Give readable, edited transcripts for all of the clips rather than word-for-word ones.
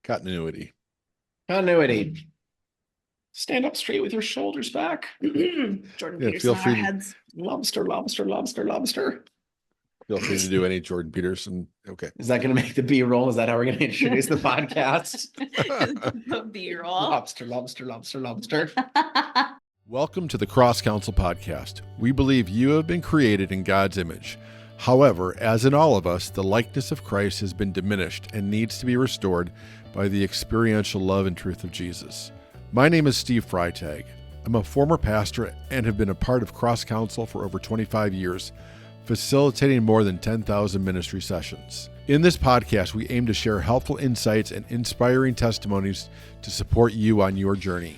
Continuity. Continuity. Stand up straight with your shoulders back. Jordan Yeah, Peterson feel on our free to heads. Lobster, lobster, lobster, lobster. feel free to do any Jordan Peterson. Okay. Is that going to make the B-roll? Is that how we're going to introduce the podcast? The B-roll. Lobster, lobster, lobster, lobster. Welcome to the Cross Counsel Podcast. We believe you have been created in God's image. However, as in all of us, the likeness of Christ has been diminished and needs to be restored by the experiential love and truth of Jesus. My name is Steve Freitag. I'm a former pastor and have been a part of Cross Counsel for over 25 years, facilitating more than 10,000 ministry sessions. In this podcast, we aim to share helpful insights and inspiring testimonies to support you on your journey.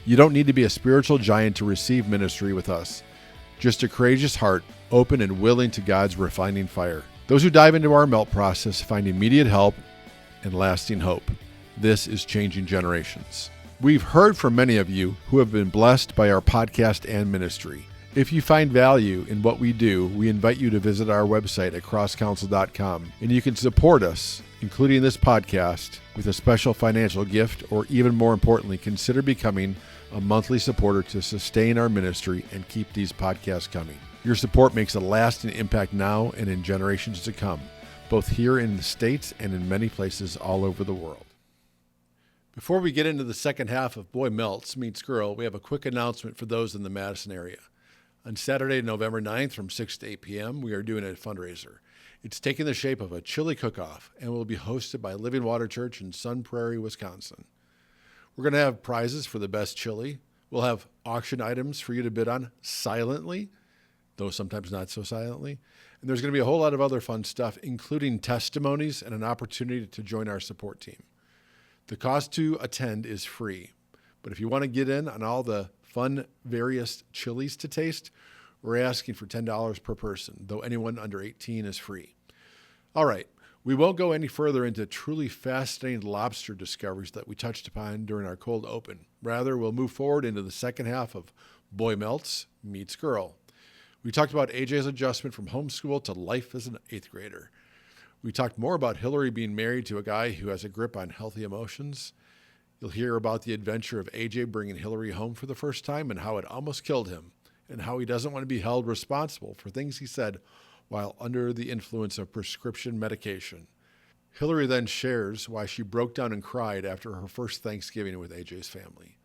You don't need to be a spiritual giant to receive ministry with us. Just a courageous heart, open and willing to God's refining fire. Those who dive into our melt process find immediate help and lasting hope. This is Changing Generations. We've heard from many of you who have been blessed by our podcast and ministry. If you find value in what we do, we invite you to visit our website at crosscounsel.com, and you can support us, including this podcast, with a special financial gift, or even more importantly, consider becoming a monthly supporter to sustain our ministry and keep these podcasts coming. Your support makes a lasting impact now and in generations to come, both here in the States and in many places all over the world. Before we get into the second half of Boy Melts Meets Girl, we have a quick announcement for those in the Madison area. On Saturday, November 9th from 6 to 8 p.m., we are doing a fundraiser. It's taking the shape of a chili cook-off and will be hosted by Living Water Church in Sun Prairie, Wisconsin. We're going to have prizes for the best chili. We'll have auction items for you to bid on silently, though sometimes not so silently. And there's going to be a whole lot of other fun stuff, including testimonies and an opportunity to join our support team. The cost to attend is free, but if you want to get in on all the fun various chilies to taste, we're asking for $10 per person, though anyone under 18 is free. All right, we won't go any further into truly fascinating lobster discoveries that we touched upon during our cold open. Rather, we'll move forward into the second half of Boy Melts Meets Girl. We talked about AJ's adjustment from homeschool to life as an 8th grader. We talked more about Hillary being married to a guy who has a grip on healthy emotions. You'll hear about the adventure of AJ bringing Hillary home for the first time and how it almost killed him, and how he doesn't want to be held responsible for things he said while under the influence of prescription medication. Hillary then shares why she broke down and cried after her first Thanksgiving with AJ's family.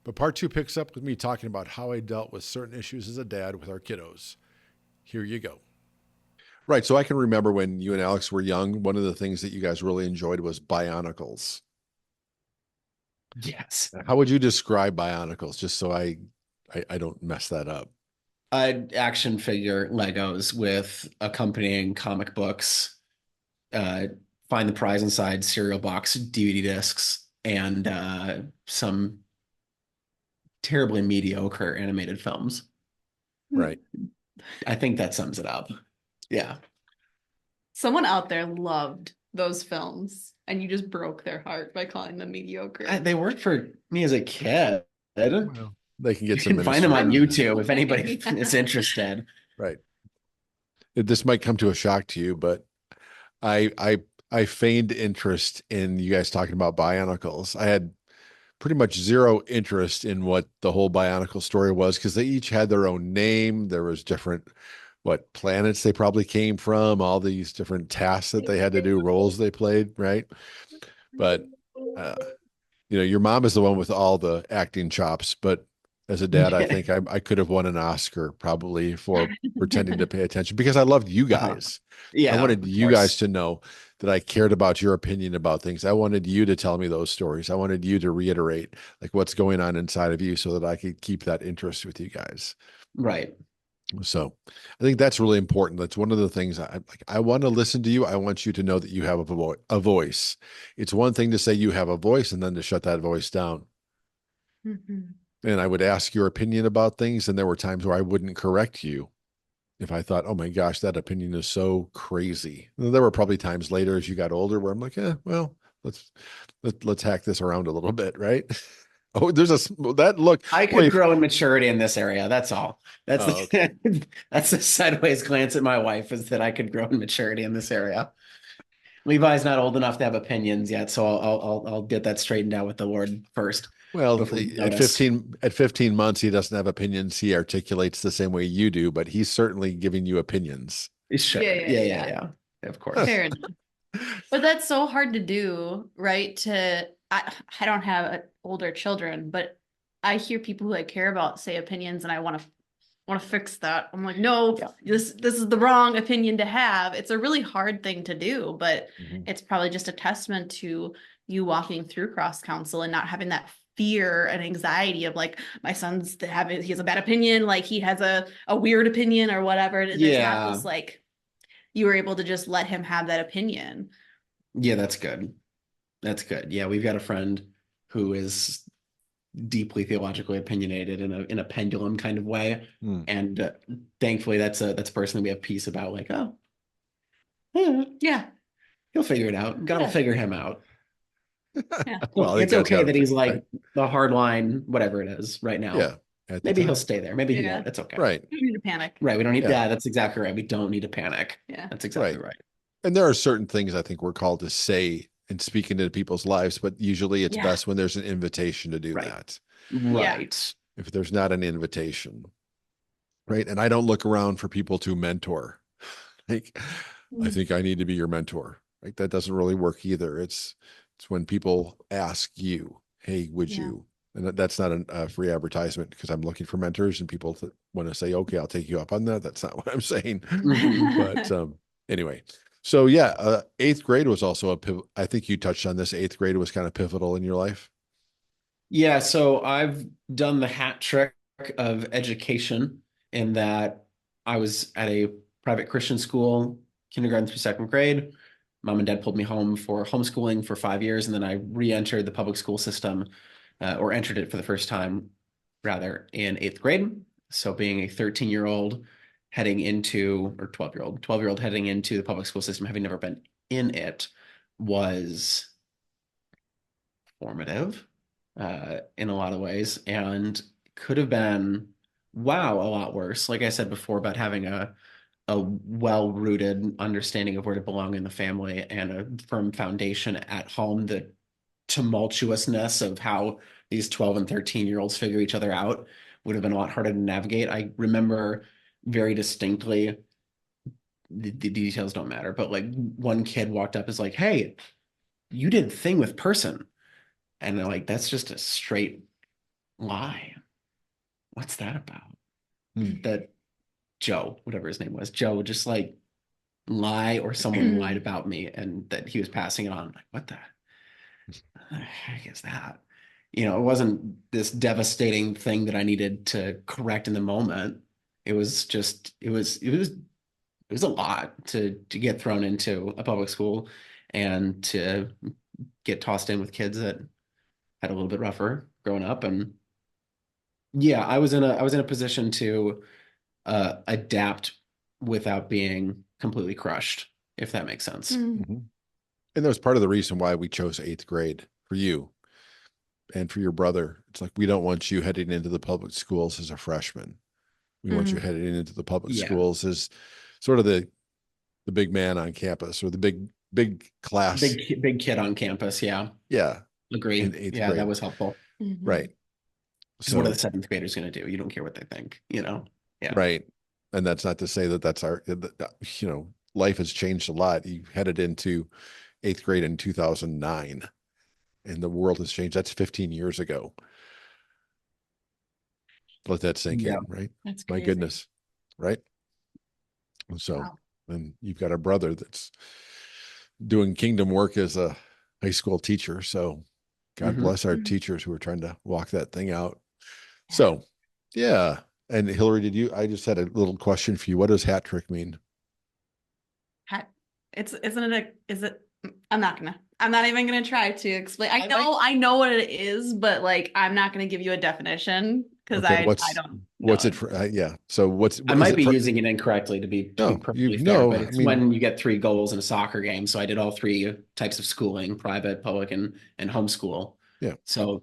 But part 2 picks up with me talking about how I dealt with certain issues as a dad with our kiddos. Here you go. Right, so I can remember when you and Alex were young, one of the things that you guys really enjoyed was Bionicles. Yes. How would you describe Bionicles, just so I don't mess that up? Action figure Legos with accompanying comic books, Find the Prize Inside cereal box, DVD discs, and some terribly mediocre animated films. Right. I think that sums it up. Yeah. Someone out there loved those films, and you just broke their heart by calling them mediocre. They worked for me as a kid. Well, they can You get some can find them on ministry. YouTube if anybody is interested. Right. This might come to a shock to you, but I feigned interest in you guys talking about Bionicles. I had pretty much zero interest in what the whole Bionicle story was, because they each had their own name. There was different planets they probably came from, all these different tasks that they had to do, roles they played, right? But your mom is the one with all the acting chops, but as a dad, I think I could have won an Oscar probably for pretending to pay attention, because I loved you guys. Yeah, I wanted you guys to know that I cared about your opinion about things. I wanted you to tell me those stories. I wanted you to reiterate like what's going on inside of you so that I could keep that interest with you guys. Right. So I think that's really important. That's one of the things I want to listen to you. I want you to know that you have a voice. It's one thing to say you have a voice and then to shut that voice down. Mm-hmm. And I would ask your opinion about things. And there were times where I wouldn't correct you if I thought, oh my gosh, that opinion is so crazy. And there were probably times later as you got older where I'm like, well, let's hack this around a little bit. Right. Oh, there's that look. I could grow in maturity in this area. That's all. That's okay. That's the sideways glance at my wife, is that I could grow in maturity in this area. Levi's not old enough to have opinions yet, so I'll get that straightened out with the Lord first. Well, Before we at notice. 15 months, he doesn't have opinions. He articulates the same way you do, but he's certainly giving you opinions. Sure. Yeah, yeah, Yeah. yeah. Of course. Fair enough. But that's so hard to do, right? I don't have older children, but I hear people who I care about say opinions, and I want to fix that. I'm like, no, Yeah. this is the wrong opinion to have. It's a really hard thing to do, but Mhm. it's probably just a testament to you walking through cross counsel and not having that fear and anxiety of like my son's he has a bad opinion, like he has a weird opinion or whatever. There's not Yeah. this like you were able to just let him have that opinion. Yeah, that's good. That's good. Yeah, we've got a friend who is deeply theologically opinionated in a pendulum kind of way, Hmm. and thankfully that's a person that we have peace about. Like, oh, Yeah. he'll figure it out. God will Yeah. figure him out. Yeah. Well, I think It's God's okay got that it, he's like right? the hard line, whatever it is right now. Yeah. At the Maybe he'll time. stay there. Maybe he Yeah. won't. It's okay. Right. You don't need to panic. Right. We don't need. Yeah. Yeah, that's exactly right. We don't need to panic. Yeah. That's exactly Right. right. And there are certain things I think we're called to say and speak into people's lives, but usually it's Yeah. best when there's an invitation to do Right. that. Right. If there's not an invitation, right? And I don't look around for people to mentor. Like, I think I need to be your mentor. Like that doesn't really work either. It's when people ask you, "Hey, would Yeah. you?" And that's not a free advertisement because I'm looking for mentors and people want to say, "Okay, I'll take you up on that." That's not what I'm saying. But anyway, so yeah, eighth grade was also a pivotal. I think you touched on this. Eighth grade was kind of pivotal in your life. Yeah, so I've done the hat trick of education in that I was at a private Christian school, kindergarten through second grade. Mom and dad pulled me home for homeschooling for 5 years, and then I re-entered the public school system, or entered it for the first time, rather, in eighth grade. So being a 13-year-old heading into, or 12-year-old heading into the public school system, having never been in it, was formative in a lot of ways, and could have been, wow, a lot worse. Like I said before, about having a well-rooted understanding of where to belong in the family and a firm foundation at home, the tumultuousness of how these 12 and 13-year-olds figure each other out would have been a lot harder to navigate. I remember very distinctly, the details don't matter, but like one kid walked up, is like, "Hey, you did thing with person." And they're like, "That's just a straight lie. What's that about?" That Joe, whatever his name was, Joe just like lie, or someone lied about me, and that he was passing it on. I'm like, what the heck is that? It wasn't this devastating thing that I needed to correct in the moment. It was just, it was a lot to get thrown into a public school and to get tossed in with kids that had a little bit rougher growing up. And yeah, I was in a position to adapt without being completely crushed, if that makes sense. Mhm. And that was part of the reason why we chose eighth grade for you and for your brother. It's like, we don't want you heading into the public schools as a freshman. We want you heading into the public Yeah. schools as sort of the big man on campus, or the big class. Big kid on campus. Yeah. Yeah. Agree. In eighth Yeah, grade. that was helpful. Right. So what are the seventh graders going to do? You don't care what they think, Yeah. Right. And that's not to say that that's life has changed a lot. You headed into eighth grade in 2009 and the world has changed. That's 15 years ago. Let that sink Yeah. in, right? That's My crazy. goodness. Right. So, Wow. and you've got a brother that's doing kingdom work as a high school teacher. So God Mhm. bless our Mhm. teachers who are trying to walk that thing out. So, yeah. And Hillary, I just had a little question for you. What does hat trick mean? I'm not even gonna try to explain. I I know what it is, but like I'm not gonna give you a definition because Okay, I don't what's know it for? Yeah. So I might be using it incorrectly, to be No, perfectly fair, no, but I it's mean- when you get 3 goals in a soccer game. So I did all 3 types of schooling: private, public, and homeschool. Yeah. So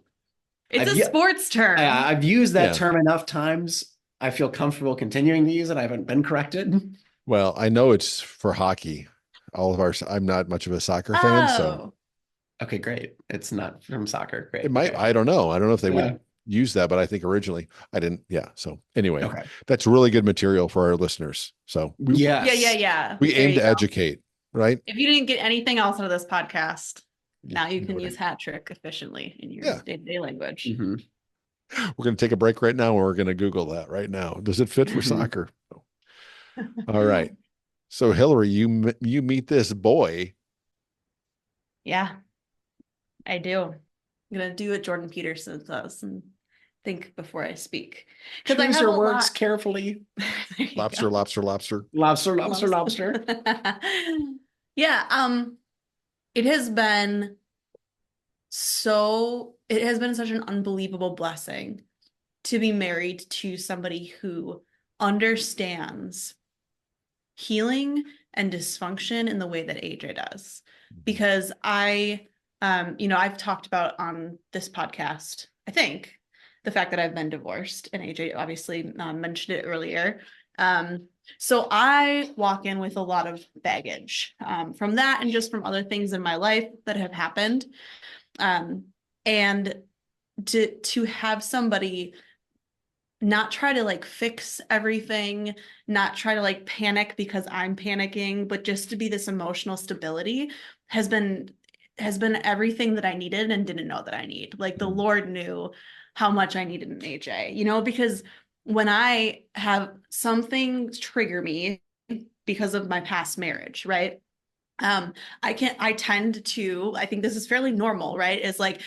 It's I've- a sports term. I've used that Yeah. term enough times. I feel comfortable continuing to use it. I haven't been corrected. Well, I know it's for hockey. I'm not much of a soccer fan, so Oh, Okay, great. It's not from soccer. Great. it might, Okay. I don't know. I don't know if they Yeah. would use that, but I think originally I didn't. Yeah. So anyway, Okay. that's really good material for our listeners. So yeah, Yes. we There aim you to go. educate, right? If you didn't get anything else out of this podcast, now you can Okay. use hat trick efficiently in your Yeah. day-to-day language. Mhm. We're going to take a break right now and we're going to Google that right now. Does it fit for Mhm. soccer? All right. So Hillary, you meet this boy. Yeah, I do. I'm gonna do what Jordan Peterson does and think before I speak. Because I Choose have your a words lot. carefully. There you Lobster, go. lobster, lobster. Lobster, lobster, lobster. Yeah, it has been it has been such an unbelievable blessing to be married to somebody who understands healing and dysfunction in the way that AJ does. Because I've talked about on this podcast, I think, the fact that I've been divorced, and AJ obviously mentioned it earlier. So I walk in with a lot of baggage from that and just from other things in my life that have happened. And to have somebody not try to like fix everything, not try to like panic because I'm panicking, but just to be this emotional stability has been everything that I needed and didn't know that I need. Like the Lord knew how much I needed an AJ, because when I have something trigger me because of my past marriage, right? I think this is fairly normal, right? Is like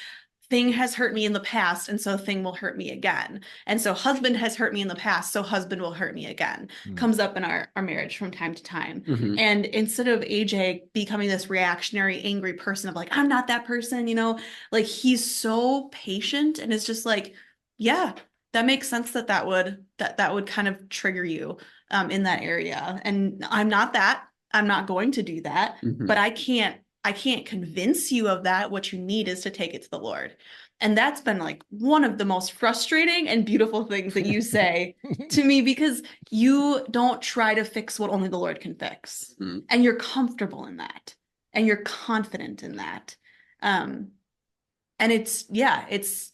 thing has hurt me in the past, and so thing will hurt me again. And so husband has hurt me in the past, so husband will hurt me again. Comes up in our marriage from time to time. Mhm. And instead of AJ becoming this reactionary, angry person of like, I'm not that person, like he's so patient and it's just like, yeah, that makes sense that would kind of trigger you in that area. And I'm not that. I'm not going to do that, Mhm. but I can't convince you of that. What you need is to take it to the Lord. And that's been like one of the most frustrating and beautiful things that you say to me, because you don't try to fix what only the Lord can fix. Mhm. And you're comfortable in that. And you're confident in that. And it's just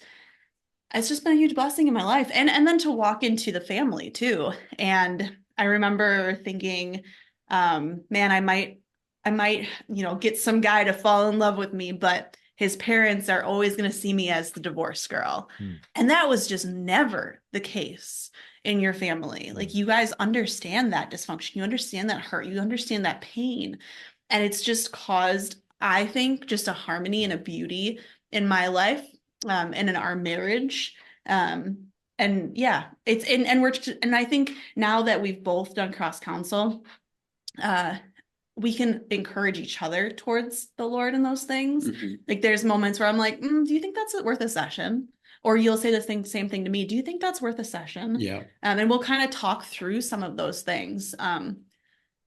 been a huge blessing in my life. And then to walk into the family too. And I remember thinking, man, I might, get some guy to fall in love with me, but his parents are always going to see me as the divorce girl. And that was just never the case in your family. Like you guys understand that dysfunction, you understand that hurt, you understand that pain. And it's just caused, I think, just a harmony and a beauty in my life, and in our marriage. And yeah, and I think now that we've both done cross counsel, we can encourage each other towards the Lord in those things. Mhm. Like there's moments where I'm like, do you think that's worth a session? Or you'll say the same thing to me. Do you think that's worth a session? Yeah. And we'll kind of talk through some of those things.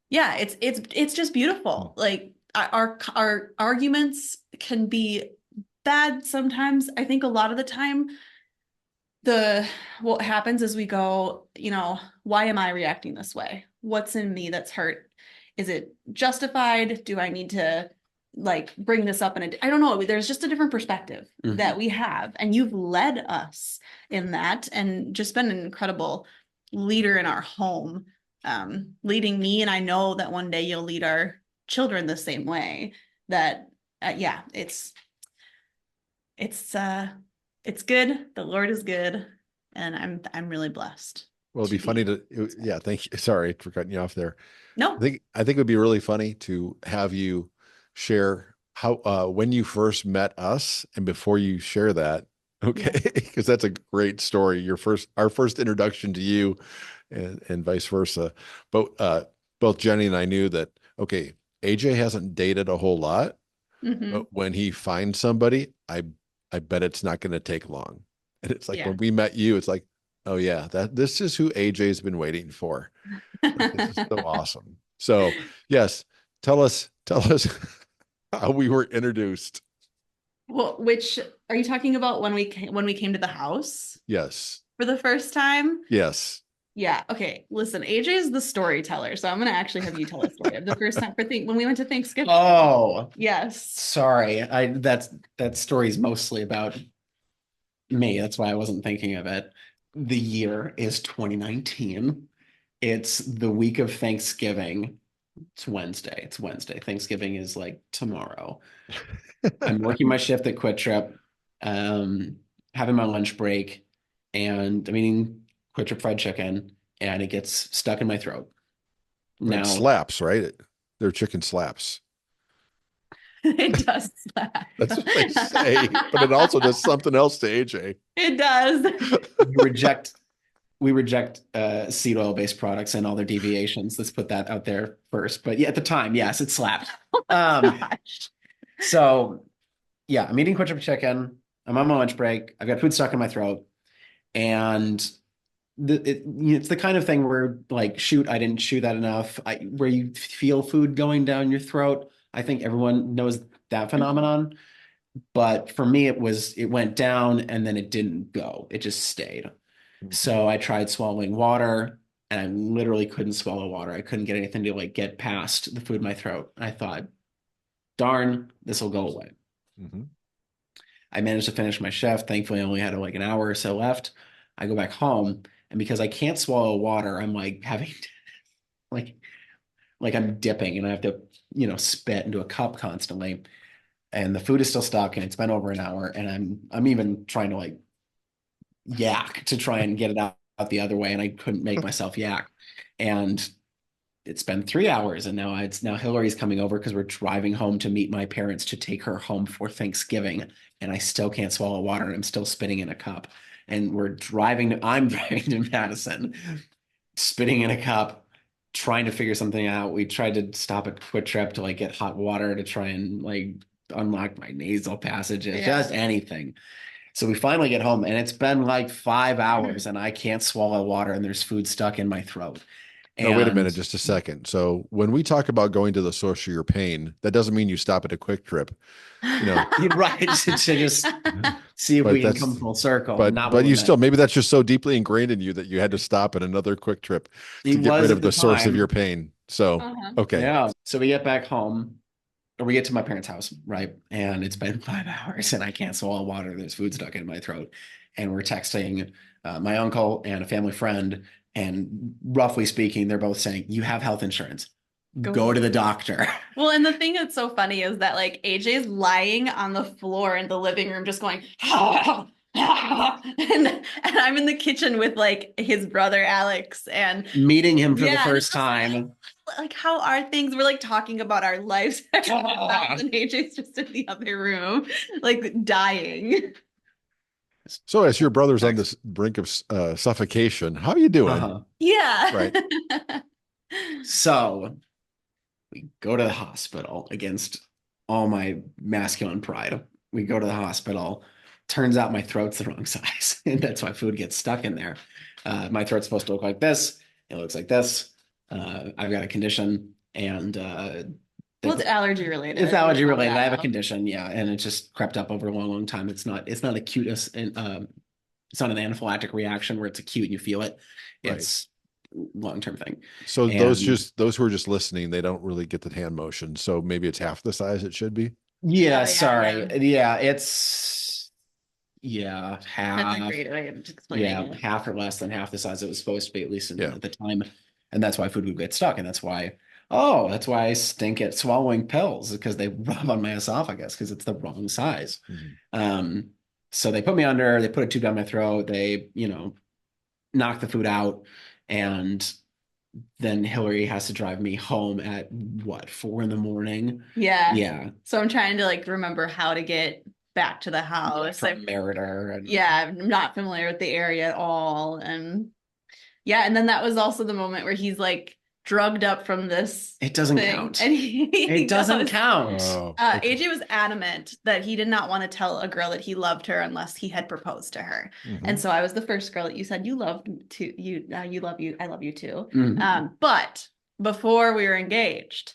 Yeah, it's just beautiful. Like our arguments can be bad sometimes. I think a lot of the time what happens is we go, why am I reacting this way? What's in me that's hurt? Is it justified? Do I need to like bring this up I don't know. There's just a different perspective Mhm. that we have, and you've led us in that and just been an incredible leader in our home, leading me. And I know that one day you'll lead our children the same way. That, yeah, it's good. The Lord is good, and I'm really blessed. Well, it'd be funny yeah, thank you. Sorry for cutting you off there. No. I think it would be really funny to have you share how when you first met us and before you share that, okay? Because that's a great story. Our first introduction to you and vice versa. But both Jenny and I knew that, okay, AJ hasn't dated a whole lot, but when he finds somebody, I bet it's not going to take long. And it's like when we met you, it's like, oh yeah, this is who AJ's been waiting for. Like, this is so awesome. So yes, tell us how we were introduced. Well, which are you talking about when we came to the house Yes. for the first time? Yes. Yeah. Okay. Listen, AJ is the storyteller, so I'm gonna actually have you tell a story of the first time when we went to Thanksgiving. Oh, Yes. sorry. That story's mostly about me. That's why I wasn't thinking of it. The year is 2019. It's the week of Thanksgiving. It's Wednesday. It's Wednesday. Thanksgiving is like tomorrow. I'm working my shift at Quick Trip, having my lunch break, and I'm eating Quick Trip fried chicken, and it gets stuck in my throat. Right, Now, slaps, right? They're chicken slaps. It does slap. That's what they say, but it also does something else to AJ. It does. we reject seed oil based products and all their deviations. Let's put that out there first. But yeah, at the time, yes, it slapped. Gosh. So yeah, I'm eating Quick Trip chicken. I'm on my lunch break. I've got food stuck in my throat, and it's the kind of thing where like, shoot, I didn't chew that enough. Where you feel food going down your throat. I think everyone knows that phenomenon. But for me, it went down and then it didn't go. It just stayed. So I tried swallowing water and I literally couldn't swallow water. I couldn't get anything to like get past the food in my throat. I thought, darn, this will go away. Mm-hmm. I managed to finish my shift. Thankfully, I only had like an hour or so left. I go back home, and because I can't swallow water, I'm like having like I'm dipping, and I have to, spit into a cup constantly. And the food is still stuck, and it's been over an hour, and I'm even trying to like yak to try and get it out the other way, and I couldn't make myself yak. And it's been 3 hours, and now Hillary's coming over because we're driving home to meet my parents to take her home for Thanksgiving, and I still can't swallow water, and I'm still spitting in a cup. And I'm driving to Madison, spitting in a cup, trying to figure something out. We tried to stop at Quick Trip to like get hot water to try and like unlock my nasal passages, just anything. So we finally get home, and it's been like 5 hours, and I can't swallow water, and there's food stuck in my throat. No, wait a minute, just a second. So when we talk about going to the source of your pain, that doesn't mean you stop at a Quick Trip. You're right. To just see if we can come full circle. But you still, maybe that's just so deeply ingrained in you that you had to stop at another Quick Trip to get rid of the source of your pain. So, okay. Yeah. So we get back home, or we get to my parents' house, right? And it's been 5 hours, and I can't swallow water. There's food stuck in my throat. And we're texting my uncle and a family friend. And roughly speaking, they're both saying, you have health insurance. Go to the doctor. Well, and the thing that's so funny is that like AJ's lying on the floor in the living room, just going, and I'm in the kitchen with like his brother Alex and meeting him for the first time. Like, how are things? We're like talking about our lives, and AJ's just in the other room, like dying. So as your brother's on this brink of suffocation, how are you doing? Yeah. Right. So we go to the hospital against all my masculine pride. We go to the hospital. Turns out my throat's the wrong size, and that's why food gets stuck in there. My throat's supposed to look like this. It looks like this. I've got a condition, and it's allergy related. It's allergy related. I have a condition, yeah, and it just crept up over a long, long time. It's not acute. It's not an anaphylactic reaction where it's acute and you feel it. It's long-term thing. So those who are just listening, they don't really get the hand motion. So maybe it's half the size it should be. Yeah, sorry. Yeah, it's half. That's a great way of explaining it. Half or less than half the size it was supposed to be, at least at the time. And that's why food would get stuck. And that's why I stink at swallowing pills, because they rub on my esophagus because it's the wrong size. Mm-hmm. So they put me under, they put a tube down my throat, they, knock the food out. And then Hillary has to drive me home at 4 a.m? Yeah. Yeah. So I'm trying to like remember how to get back to the house. From Meriter. I'm not familiar with the area at all. And and then that was also the moment where he's like drugged up from this. It doesn't count. And it doesn't count. Oh, okay. AJ was adamant that he did not want to tell a girl that he loved her unless he had proposed to her. Mm-hmm. And so I was the first girl that you said you loved to you love you. I love you too. Mm-hmm. But before we were engaged,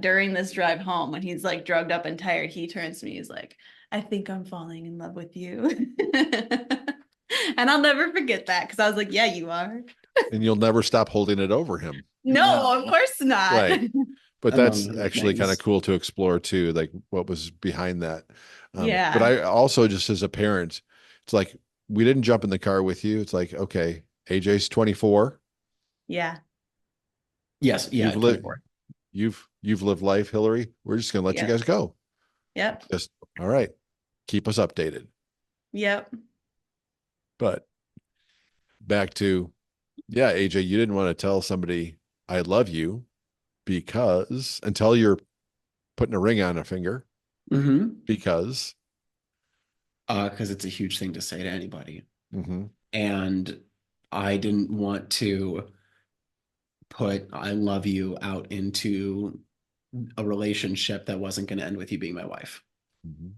during this drive home, when he's like drugged up and tired, he turns to me. He's like, I think I'm falling in love with you. And I'll never forget that, because I was like, yeah, you are. and you'll never stop holding it over him. No, of course not. Right. But Among that's other actually kind of things. cool to explore too, like what was behind that. But Yeah. I also, just as a parent, it's like we didn't jump in the car with you. It's like, okay, AJ's 24. Yeah. Yes, yeah, You've lived 24. you've lived life, Hillary. We're just gonna let you Yep. guys go. Yep. Just all right. Keep us updated. Yep. But back to, yeah, AJ, you didn't want to tell somebody I love you because until you're putting a ring on a finger, Mm-hmm. because Because it's a huge thing to say to anybody. mhm, And I didn't want to put I love you out into a relationship that wasn't going to end with you being my wife. mhm,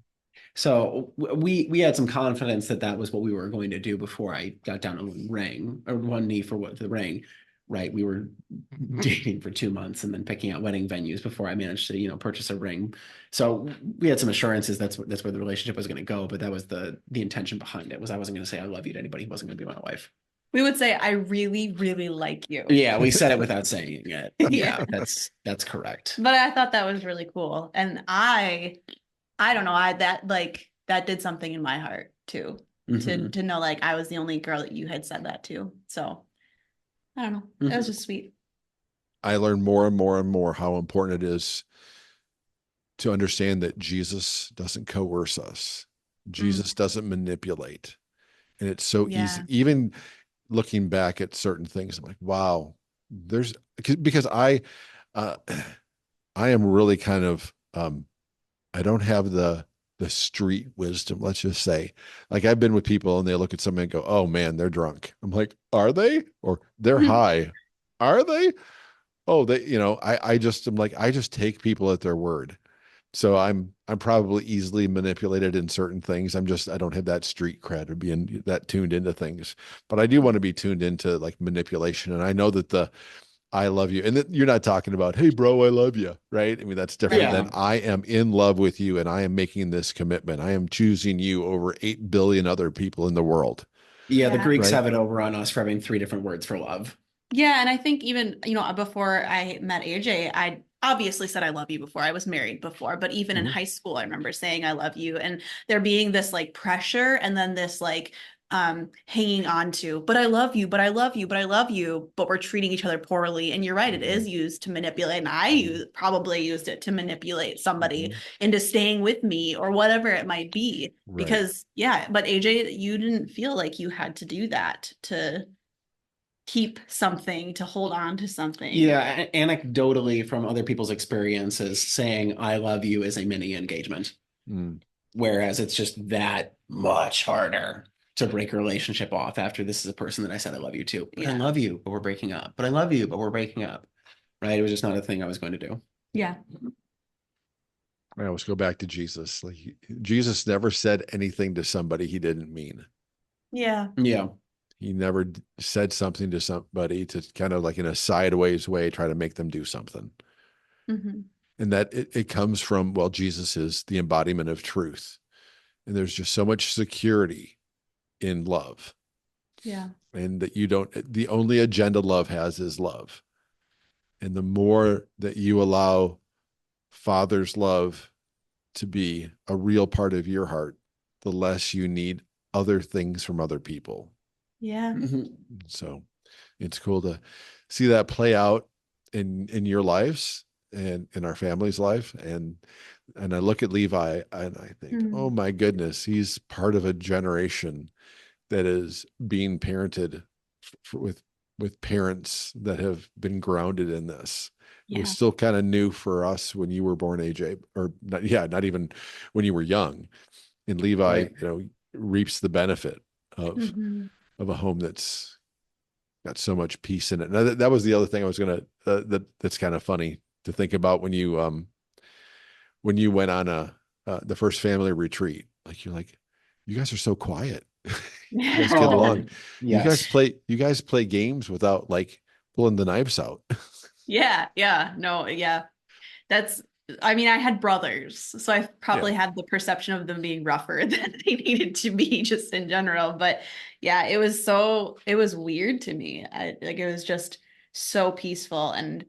So we had some confidence that that was what we were going to do before I got down on one ring or one knee for what the ring, right? We were dating for 2 months and then picking out wedding venues before I managed to, purchase a ring. So we had some assurances that's where the relationship was going to go, but that was the intention behind it was I wasn't going to say I love you to anybody who wasn't going to be my wife. We would say, I really, really like you. Yeah, we said it without saying it. Yeah. Yeah, that's correct. But I thought that was really cool. And I don't know, that did something in my heart too. Mhm. To know like I was the only girl that you had said that to. So I don't know. That was Mhm. just sweet. I learn more and more and more how important it is to understand that Jesus doesn't coerce us. Jesus doesn't manipulate. And it's so easy. Yeah. Even looking back at certain things, I'm like, wow, there's because uh I am really kind of I don't have the street wisdom, let's just say. Like I've been with people and they look at somebody and go, "Oh man, they're drunk." I'm like, "Are they?" Or "They're high." Are they? Oh, they, I just am like, I just take people at their word. So I'm probably easily manipulated in certain things. I don't have that street cred or being that tuned into things. But I do want to be tuned into like manipulation. And I know that the I love you. And that you're not talking about, hey, bro, I love you. Right. I mean, that's different Right. than Yeah. I am in love with you and I am making this commitment. I am choosing you over 8 billion other people in the world. Yeah, the Yeah. Greeks Right. have it over on us for having three different words for love. Yeah, and I think even, before I met AJ, I obviously said I love you before. I was married before, but even in Mhm. high school, I remember saying I love you and there being this like pressure and then this like hanging on to, but I love you, but I love you, but I love you, but we're treating each other poorly. And you're right, it is used to manipulate. And probably used it to manipulate somebody Mhm. into staying with me or whatever it might be. Right. Because yeah, but AJ, you didn't feel like you had to do that to keep something, to hold on to something. Yeah, anecdotally from other people's experiences, saying I love you is a mini engagement, Mm. whereas it's just that much harder to break a relationship off after this is a person that I said I love you to. But I Yeah. love you, but we're breaking up. But I love you, but we're breaking up. Right? It was just not a thing I was going to do. Yeah. I always go back to Jesus. Like Jesus never said anything to somebody he didn't mean. Yeah. Yeah. He never said something to somebody to kind of like in a sideways way try to make them do something. Mm-hmm. And that it comes from, well, Jesus is the embodiment of truth. And there's just so much security in love. Yeah. And that the only agenda love has is love. And the more that you allow Father's love to be a real part of your heart, the less you need other things from other people. Yeah. Mhm. So it's cool to see that play out in your lives and in our family's life. And I look at Levi and I think, oh my goodness, he's part of a generation that is being parented with parents that have been grounded in this. It was Yeah. still kind of new for us when you were born, AJ, or not, yeah, not even when you were young. And Levi, Right. reaps the benefit Mm-hmm. of a home that's got so much peace in it. And that was the other thing I was gonna that's kind of funny to think about when you went on the first family retreat. Like you're like, you guys are so quiet. You guys get Oh, along. yes. You guys play games without like pulling the knives out. Yeah. Yeah. No, yeah. That's I mean, I had brothers, so I probably had the perception of them being rougher than they needed to be just in general. But yeah, it was weird to me. It was just so peaceful, and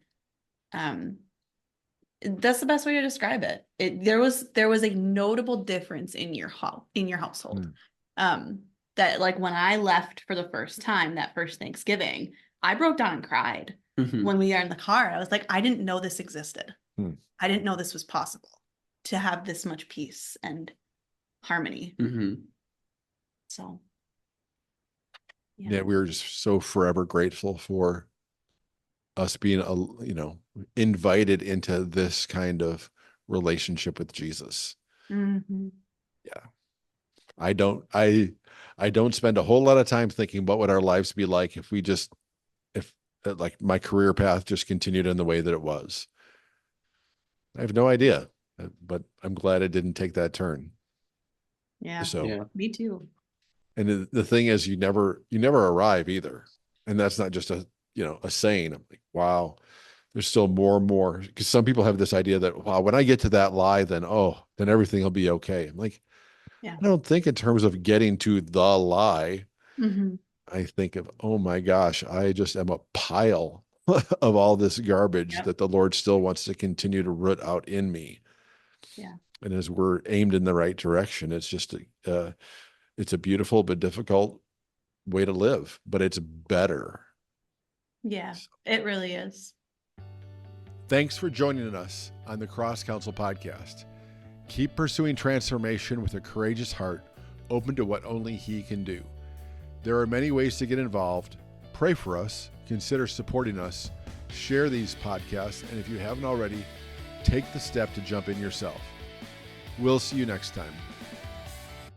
that's the best way to describe it. There was a notable difference in your household. That like when I left for the first time that first Thanksgiving, I broke down and cried when we were in the car. I was like, I didn't know this existed. I didn't know this was possible to have this much peace and harmony. So, yeah, we were just so forever grateful for us being, invited into this kind of relationship with Jesus. Yeah. I don't spend a whole lot of time thinking what would our lives be like if like my career path just continued in the way that it was. I have no idea, but I'm glad it didn't take that turn. Yeah. So me too. And the thing is, you never arrive either. And that's not just a saying. I'm like, wow, there's still more and more. Because some people have this idea that, wow, when I get to that lie, then everything will be okay. I'm like, I don't think in terms of getting to the lie. I think of, oh my gosh, I just am a pile of all this garbage that the Lord still wants to continue to root out in me. Yeah. And as we're aimed in the right direction, it's just it's a beautiful but difficult way to live, but it's better. Yeah, it really is. Thanks for joining us on the Cross Counsel podcast. Keep pursuing transformation with a courageous heart, open to what only He can do. There are many ways to get involved. Pray for us, consider supporting us, share these podcasts, and if you haven't already, take the step to jump in yourself. We'll see you next time.